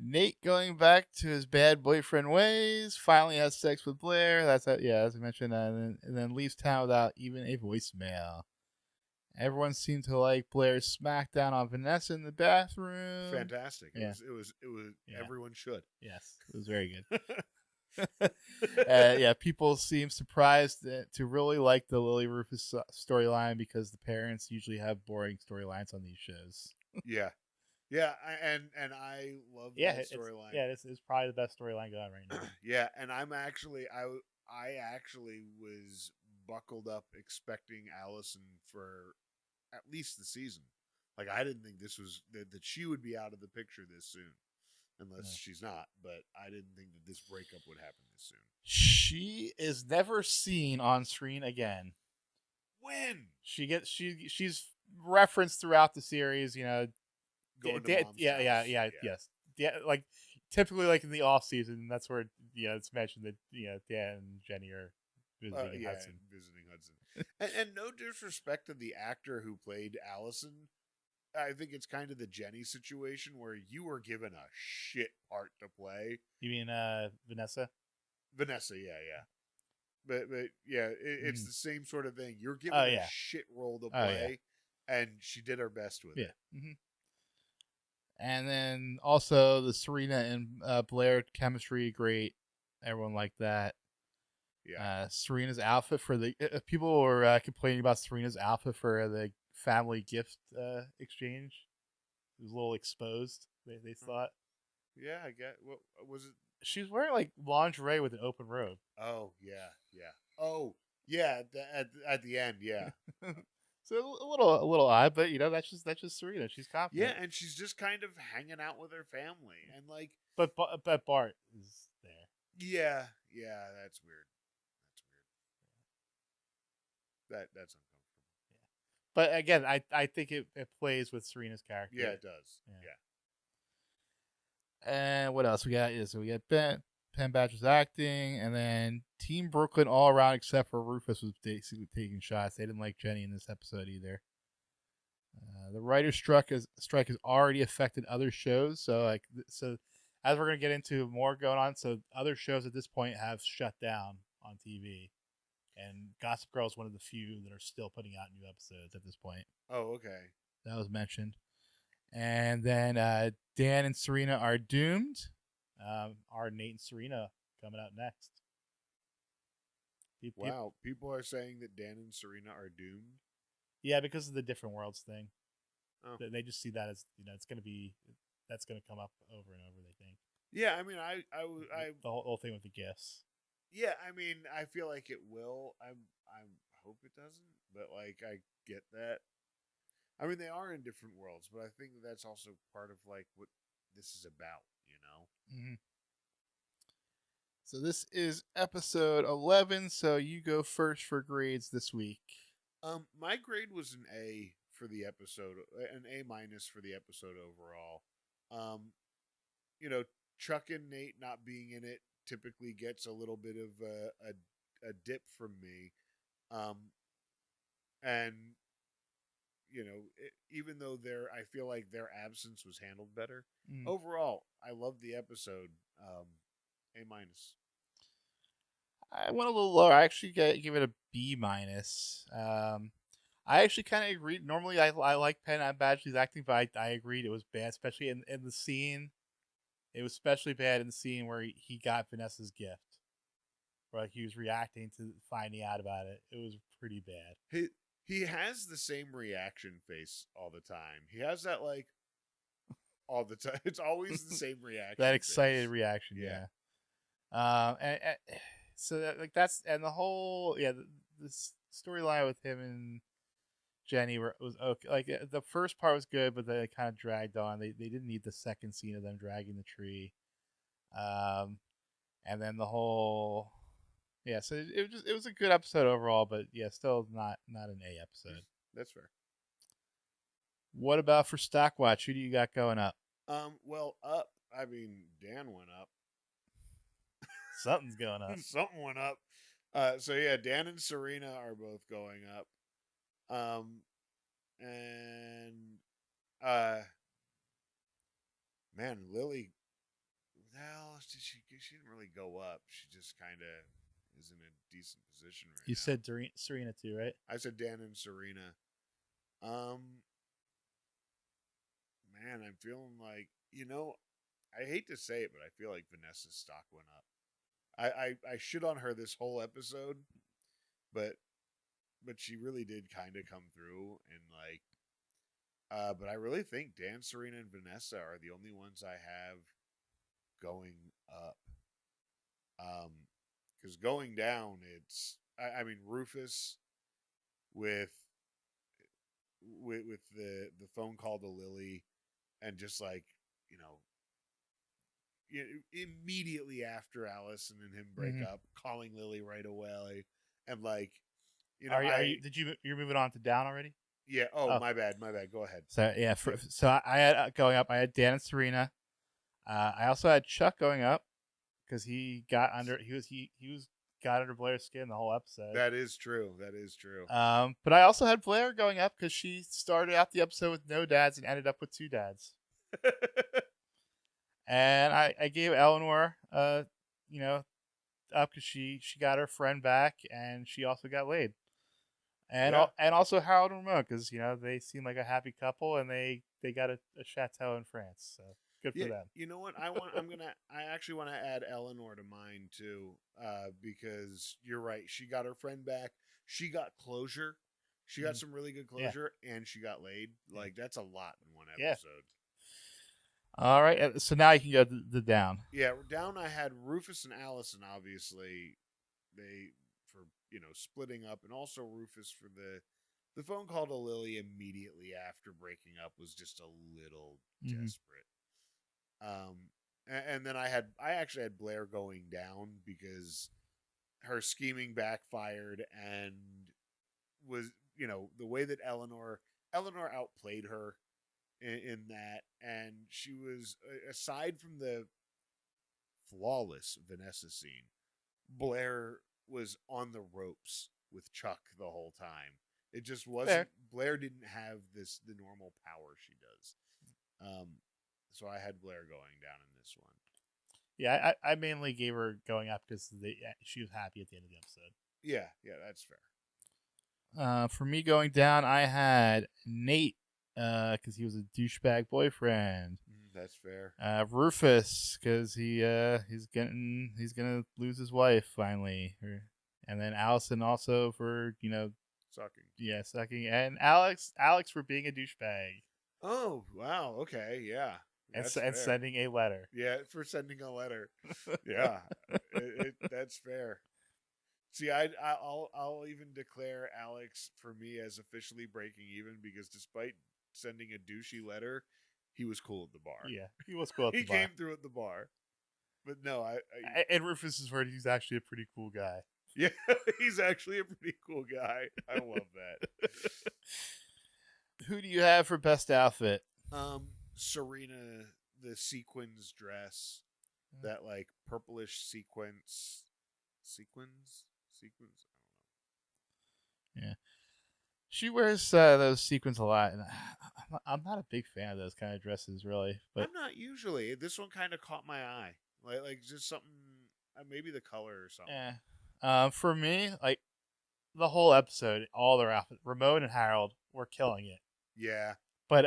Nate going back to his bad boyfriend ways. Finally has sex with Blair. That's as I mentioned, and then leaves town without even a voicemail. Everyone seemed to like Blair's smackdown on Vanessa in the bathroom. Fantastic. Yeah. It was everyone should. Yes, it was very good. People seem surprised to really like the Lily Rufus storyline because the parents usually have boring storylines on these shows. Yeah, and I love that storyline. It's probably the best storyline going on right now. Yeah, and I actually was buckled up expecting Alison for at least the season. Like, I didn't think this was that she would be out of the picture this soon. Unless she's not, but I didn't think that this breakup would happen this soon. She is never seen on screen again. When? She's referenced throughout the series, Going to mom's yes. Yeah, like typically like in the off season, that's where it's mentioned that Dan and Jenny are visiting Hudson. and no disrespect to the actor who played Allison. I think it's kind of the Jenny situation where you were given a shit part to play. You mean Vanessa? Vanessa, yeah. But yeah, it's the same sort of thing. You're given a shit role to play, and she did her best with it. Mm-hmm. And then also the Serena and Blair chemistry, great. Everyone liked that. Yeah. Serena's outfit for the people were complaining about Serena's outfit for the family gift exchange. It was a little exposed. They thought. Yeah, I get. What was it? She was wearing like lingerie with an open robe. Oh yeah. Oh yeah. At the end, yeah. So a little odd, but that's just Serena. She's confident. Yeah, and she's just kind of hanging out with her family, and like. But Bart is there. Yeah, that's weird. That's uncomfortable. But again, I think it plays with Serena's character. Yeah, it does. Yeah. And what else we got? So we got Penn Badger's acting, and then Team Brooklyn all around except for Rufus was basically taking shots. They didn't like Jenny in this episode either. The writer's strike has already affected other shows. So as we're gonna get into more going on, so other shows at this point have shut down on TV, and Gossip Girl is one of the few that are still putting out new episodes at this point. Oh, okay. That was mentioned. And then Dan and Serena are doomed. Are Nate and Serena coming out next? Wow, people are saying that Dan and Serena are doomed. Yeah, because of the different worlds thing. Oh. They just see that as that's going to come up over and over. They think. Yeah, I mean, I the whole thing with the gifts. Yeah, I mean, I feel like it will. I hope it doesn't, but like I get that. I mean, they are in different worlds, but I think that's also part of like what this is about, you know. Mm-hmm. So this is episode 11. So you go first for grades this week. My grade was an A for the episode, an A- for the episode overall. You know, Chuck and Nate not being in it typically gets a little bit of a dip from me. And you know, even though I feel like their absence was handled better. Overall, I love the episode. A-. I went a little lower. I actually give it a B-. I actually kind of agreed. Normally, I like Penn Badgley's acting, but I agreed it was bad, especially in the scene. It was especially bad in the scene where he got Vanessa's gift, where like, he was reacting to finding out about it. It was pretty bad. He has the same reaction face all the time. He has that like all the time. It's always the same reaction. That excited reaction, yeah. And so that's the whole the storyline with him and Jenny was okay. Like the first part was good, but then it kind of dragged on. They didn't need the second scene of them dragging the tree, and then the whole so it was a good episode overall, but still not an A episode. That's fair. What about for Stockwatch? Who do you got going up? Well, up. I mean, Dan went up. Something's going up. Something went up. So yeah, Dan and Serena are both going up. Man, Lily. Well, she didn't really go up. She just kind of is in a decent position right now. You said Serena too, right? I said Dan and Serena. Man, I'm feeling like, I hate to say it, but I feel like Vanessa's stock went up. I shit on her this whole episode, but she really did kind of come through and but I really think Dan, Serena, and Vanessa are the only ones I have going up. Because going down, it's I mean Rufus with the phone call to Lily, and just immediately after Allison and him break up, calling Lily right away, and you're moving on to down already? Yeah. Oh, my bad. Go ahead. So yeah, I had going up. I had Dan and Serena. I also had Chuck going up because he got under Blair's skin the whole episode. That is true. But I also had Blair going up because she started out the episode with no dads and ended up with 2 dads. And I gave Eleanor, up because she got her friend back and she also got laid. And also Harold and Ramon because they seem like a happy couple and they got a chateau in France, so good for them. You know what? I actually want to add Eleanor to mine too, because you're right. She got her friend back. She got closure. She got some really good closure, and she got laid. Like that's a lot in one episode. All right, so now you can go to the down. Yeah, down. I had Rufus and Allison. Obviously, they for splitting up, and also Rufus for the phone call to Lily immediately after breaking up was just a little desperate. And then I actually had Blair going down because her scheming backfired, and was, the way that Eleanor outplayed her in that, and she was, aside from the flawless Vanessa scene, Blair was on the ropes with Chuck the whole time. It just wasn't. Fair. Blair didn't have the normal power she does. So I had Blair going down in this one. Yeah, I mainly gave her going up because she was happy at the end of the episode. Yeah, that's fair. For me going down, I had Nate because he was a douchebag boyfriend. That's fair. Rufus because he's gonna lose his wife finally, and then Allison also for Sucking. Yeah, sucking, and Alex for being a douchebag. Oh wow, okay, yeah, and sending a letter. Yeah, for sending a letter. Yeah, that's fair. See, I'll even declare Alex for me as officially breaking even because despite sending a douchey letter, he was cool at the bar. Yeah, he was cool at the bar. He came through at the bar. But no, and Rufus' word, he's actually a pretty cool guy. Yeah, he's actually a pretty cool guy. I love that. Who do you have for best outfit? Serena, the sequins dress, that like purplish sequins. I don't know. Yeah, she wears those sequins a lot, and I'm not a big fan of those kind of dresses, really. But I'm not usually. This one kind of caught my eye, like just something. Maybe the color or something. Yeah. For me, like the whole episode, all their outfits, Ramon and Harold were killing it. Yeah. But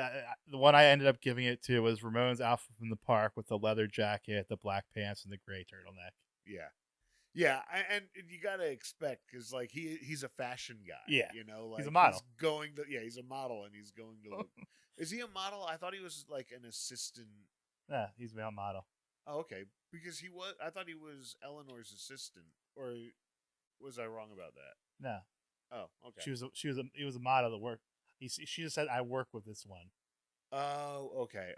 the one I ended up giving it to was Ramon's outfit from the park with the leather jacket, the black pants, and the gray turtleneck. Yeah. Yeah, and you gotta expect because like he's a fashion guy. Yeah, like he's a model. He's a model, and he's going to look. Is he a model? I thought he was like an assistant. Yeah, he's a male model. Oh, okay, because he was. I thought he was Eleanor's assistant, or was I wrong about that? No. Oh, okay. He was a model that worked. She just said, "I work with this one." Oh, okay.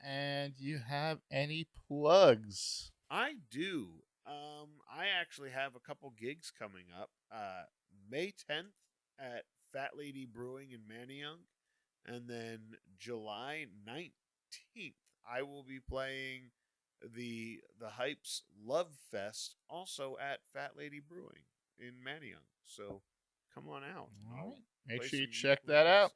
And you have any plugs? I do. I actually have a couple gigs coming up. May 10th at Fat Lady Brewing in Manayunk, and then July 19th I will be playing the Hypes Love Fest also at Fat Lady Brewing in Manayunk. So come on out. All right. Make sure you check that out.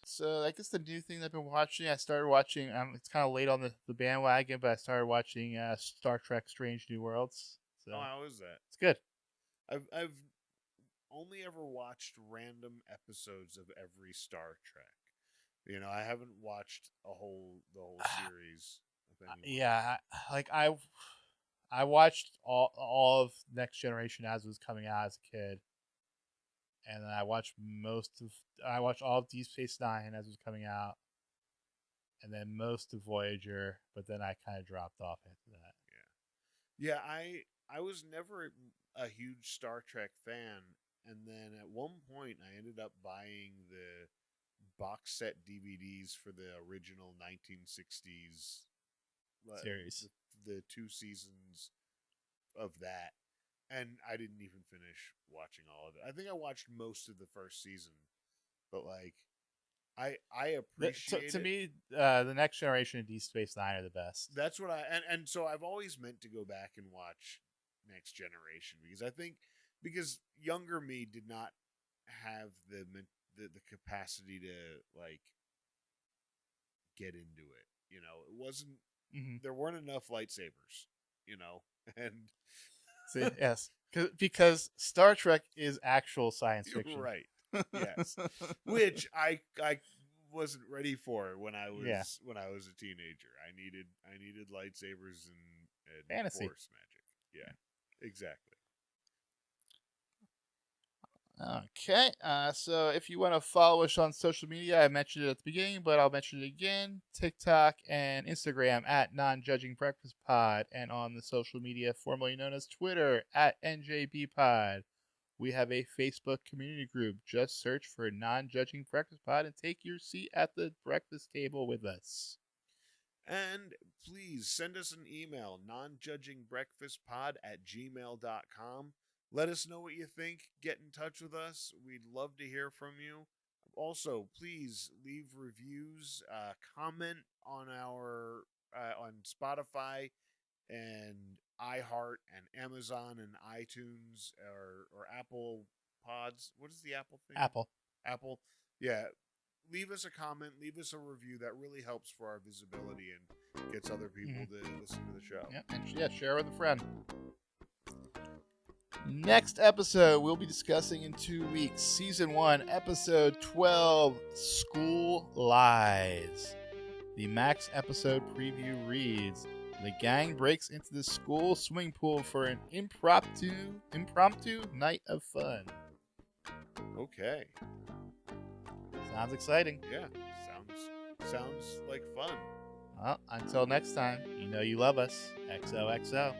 So I guess the new thing that I've been watching, I started watching. It's kind of late on the bandwagon, but I started watching Star Trek: Strange New Worlds. So how is that? It's good. I've only ever watched random episodes of every Star Trek. I haven't watched the whole series. Yeah, I watched all of Next Generation as it was coming out as a kid. And then I watched all of Deep Space Nine as it was coming out, and then most of Voyager, but then I kind of dropped off after that. Yeah. I was never a huge Star Trek fan, and then at one point I ended up buying the box set DVDs for the original 1960s series, the 2 seasons of that. And I didn't even finish watching all of it. I think I watched most of the first season, but like, I appreciate to me, the Next Generation and Deep Space Nine are the best. That's what and so I've always meant to go back and watch Next Generation because younger me did not have the capacity to like get into it. It wasn't. Mm-hmm. There weren't enough lightsabers. And. See, yes, because Star Trek is actual science fiction, right? Yes, which I wasn't ready for when I was a teenager. I needed lightsabers and fantasy, force magic. Yeah, exactly. Okay, so if you want to follow us on social media, I mentioned it at the beginning, but I'll mention it again. TikTok and Instagram at Non-Judging Breakfast Pod, and on the social media formerly known as Twitter at NJB Pod. We have a Facebook community group. Just search for Non-Judging Breakfast Pod and take your seat at the breakfast table with us. And please send us an email, nonjudgingbreakfastpod@gmail.com. Let us know what you think. Get in touch with us. We'd love to hear from you. Also, please leave reviews, comment on our on Spotify and iHeart and Amazon and iTunes or Apple Pods. What is the Apple thing? Apple. Yeah. Leave us a comment, leave us a review. That really helps for our visibility and gets other people to listen to the show. Yeah, and share with a friend. Next episode, we'll be discussing in 2 weeks, Season 1, Episode 12, School Lies. The Max episode preview reads, the gang breaks into the school swimming pool for an impromptu night of fun. Okay. Sounds exciting. Yeah, sounds like fun. Well, until next time, you know you love us. XOXO.